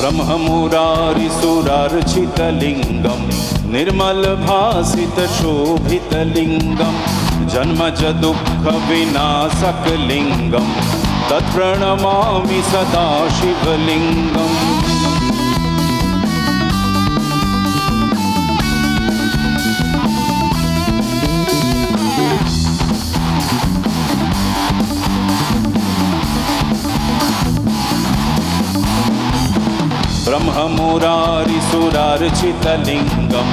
ब्रह्ममुरारिसुरार्चितलिङ्गं निर्मलभासितशोभितलिङ्गं जन्मज दुःखविनाशकलिङ्गं तत्प्रणमामि सदा शिवलिङ्गम्। ब्रह्ममुरारिसुरार्चितलिङ्गं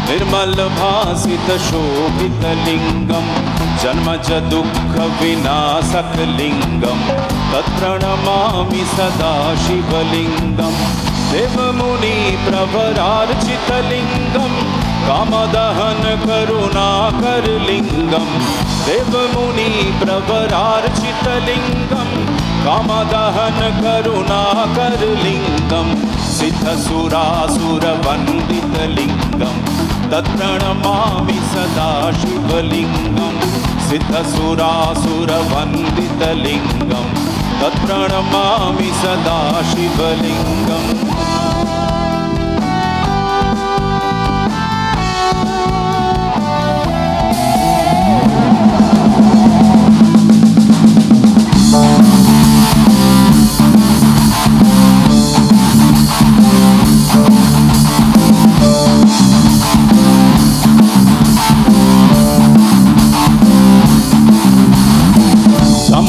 निर्मलभासितशोभितलिङ्गं जन्मज दुःखविनाशकलिङ्गं तत्प्रणमामि सदा शिवलिङ्गं। देवमुनिप्रवरार्चितलिङ्गं कामदहन करुणाकरलिङ्गं देवमुनिप्रवरार्चितलिङ्गं कामदहन करुणाकरलिङ्गं सिद्धसुरासुरवन्दितलिङ्गं तत्प्रणमामि सदा शिवलिङ्गं। सिद्धसुरासुरवन्दितलिङ्गं तत्प्रणमामि सदा शिवलिङ्गम्।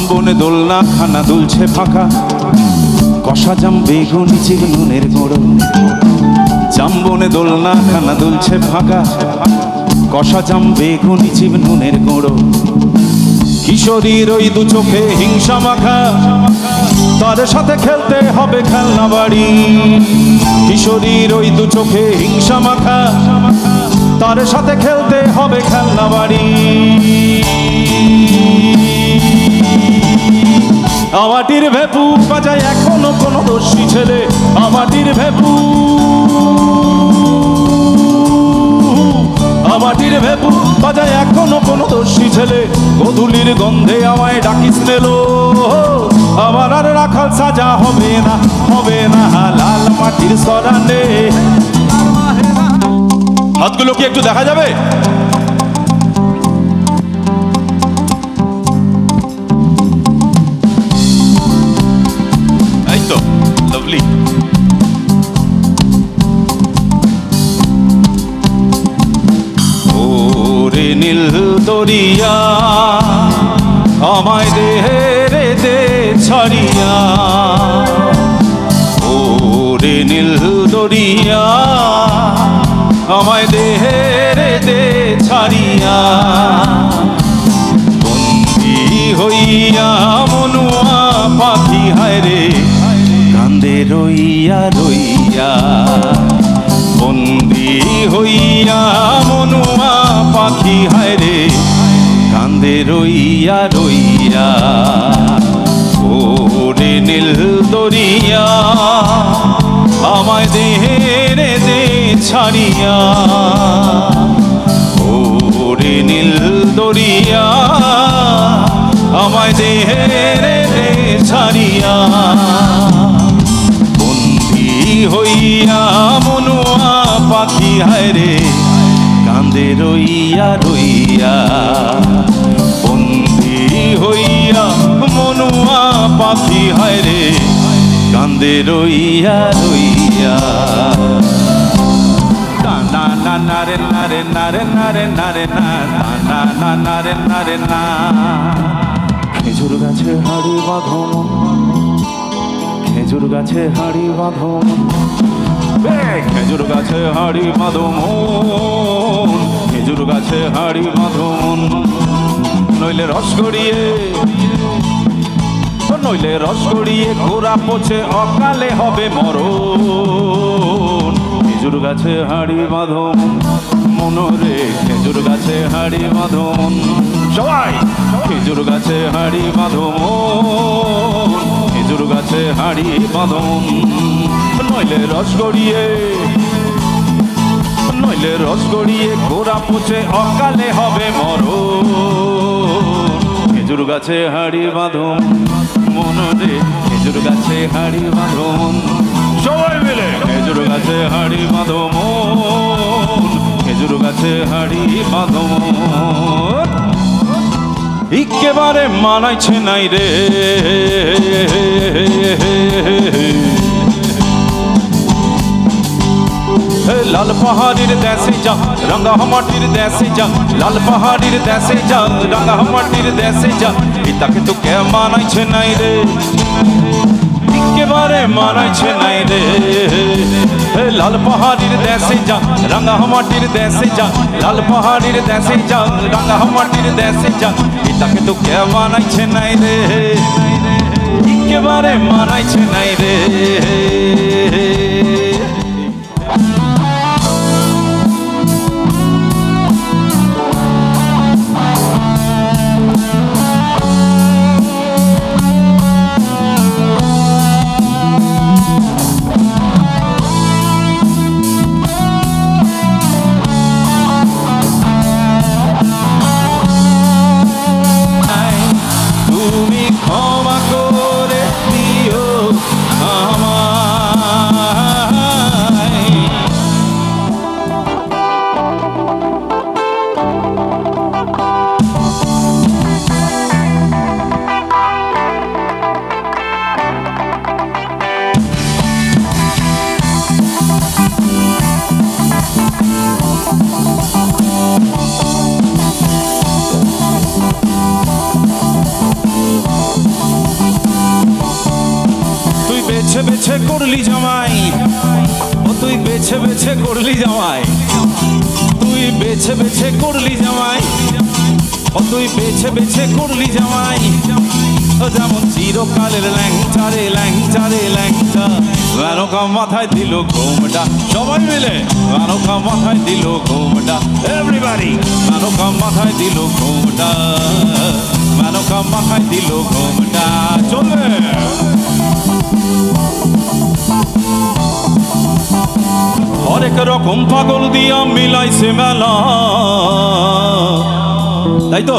বনে দোলনা খানা দুলছে ফাঁকা কষা জাম বেগুনি চিংড়ির গুঁড়ো জামবনে দোলনা খানা দুলছে ফাঁকা কষা জাম বেগুনি চিংড়ির গুঁড়ো কিশোরীর ওই দু চোখে হিংসা মাখা তার সাথে খেলতে হবে খেলনা বাড়ি কিশোরীর ওই দু চোখে হিংসা মাখা তার সাথে খেলতে হবে খেলনা বাড়ি আমাটির ভেপু বাজায় এখনো কোনো দোষী ছেলে আমাটির ভেপু আমাটির ভেপু বাজায় এখনো কোনো দোষী ছেলে গোধূলির গন্ধে আমায় ডাকিস নেলো আমার আর রাখাল সাজা হবে না লাল মাটির সরানে হাতগুলো কি একটু দেখা যাবে ওরে নীল দরিয়া আমায় দেহে দে ছাড়িয়া ওরে নীল দরিয়া আমায় দেহে দে ছাড়িয়া বন্দি হইয়া মনুয়া পাখি হায় রে কান্দে রইয়া রইয়া বন্দি হইয়া মনুয়া পাখি হায় রে কান্দে রইয়া রইয়া ওরে নীল দরিয়া আমায় দেহে দে ছাড়িয়া ওরে নীল দরিয়া আমায় দেহে দে ছাড়িয়া বন্দি হইয়া মনুয়া পাখি হায় রে কান্দে রইয়া রইয়া বন্দি হইয়া মনুয়া পাখি হায় রে কান্দে রইয়া রইয়া না না না রে না রে না রে না রে না রে না না না না রে না রে না খেজুর গাছে হাড়ি বাঁধন খেজুর গাছে হাড়ি বাঁধন খেজুর গাছে হাড়ি বাঁধন খেজুর গাছে হাড়ি বাঁধন নইলে রস গড়িয়ে ঘোড়া পচে অকালে হবে মরণ খেজুর গাছে হাড়ি বাঁধন মনরে খেজুর গাছে হাড়ি বাঁধো মন সবাই খেজুর গাছে হাড়ি বাঁধো মন খেজুর গাছে হাড়ি বাঁধো মন নইলে রস গড়িয়ে গোড়া পচে অকালে হবে মরণ খেজুর গাছে হাড়ি বাঁধো মনরে খেজুর গাছে হাড়ি বাঁধো মন সবাই মিলে খেজুর গাছে হাড়ি বাঁধো মন খেজুর গাছে হাড়ি বাঁধো মন একেবারে মানাইছে নাই রে লাল পাহাড়ির দেশে যা রঙা মাটির দেশে যা লাল পাহাড়ির দেশে যা রঙা মাটির দেশে যা পিতাকে তো কে মানাইছে নাই রে একেবারে মানাইছে নাই রে লাল পাহাড়ির দেশে যা রঙা মাটির দেশে যা লাল পাহাড়ির দেশে যা রঙা মাটির দেশে যা পিতাকে তো কে মানাইছে নাই রে একেবারে মানাইছে নাই রে বেছে করলি জামাই ও তুই বেছে বেছে করলি জামাই তুই বেছে বেছে করলি জামাই ও তুই বেছে বেছে করলি জামাই ও যেমন চিরকালের ল্যাংচা রে ল্যাংচা রে ল্যাংচা মেনকা মাথায় দিল ঘোমটা সবাই মিলে মেনকা মাথায় দিল ঘোমটা এভরিবডি মেনকা মাথায় দিল ঘোমটা মেনকা মাথায় দিল ঘোমটা চলবে হরেক রকম পাগল দিয়া মিলাইছে মেলা তাই তো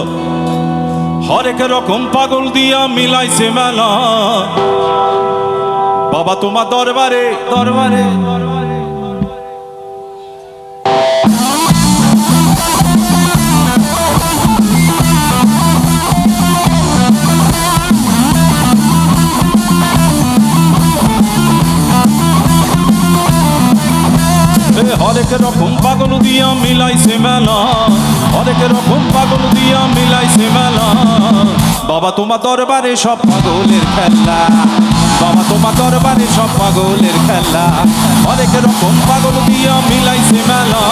হরেক রকম পাগল দিয়া মিলাইছে মেলা বাবা তোমার দরবারে দরবারে হরেক রকম পাগল দিয়া মিলাইছে মেলা হরেক রকম পাগল দিয়া মিলাইছে মেলা বাবা তোমার দরবারে সব পাগলের খেলা বাবা তোমার দরবারে সব পাগলের খেলা হরেক রকম পাগল দিয়া মিলাইছে মেলা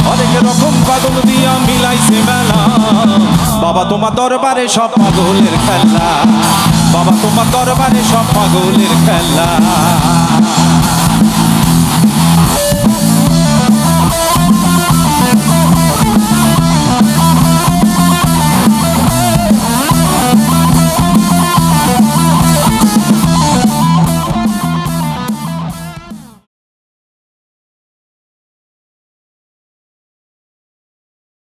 হরেক রকম পাগল দিয়া মিলাইছে মেলা বাবা তোমার দরবারে সব পাগলের খেলা বাবা তোমার দরবারে সব পাগলের খেলা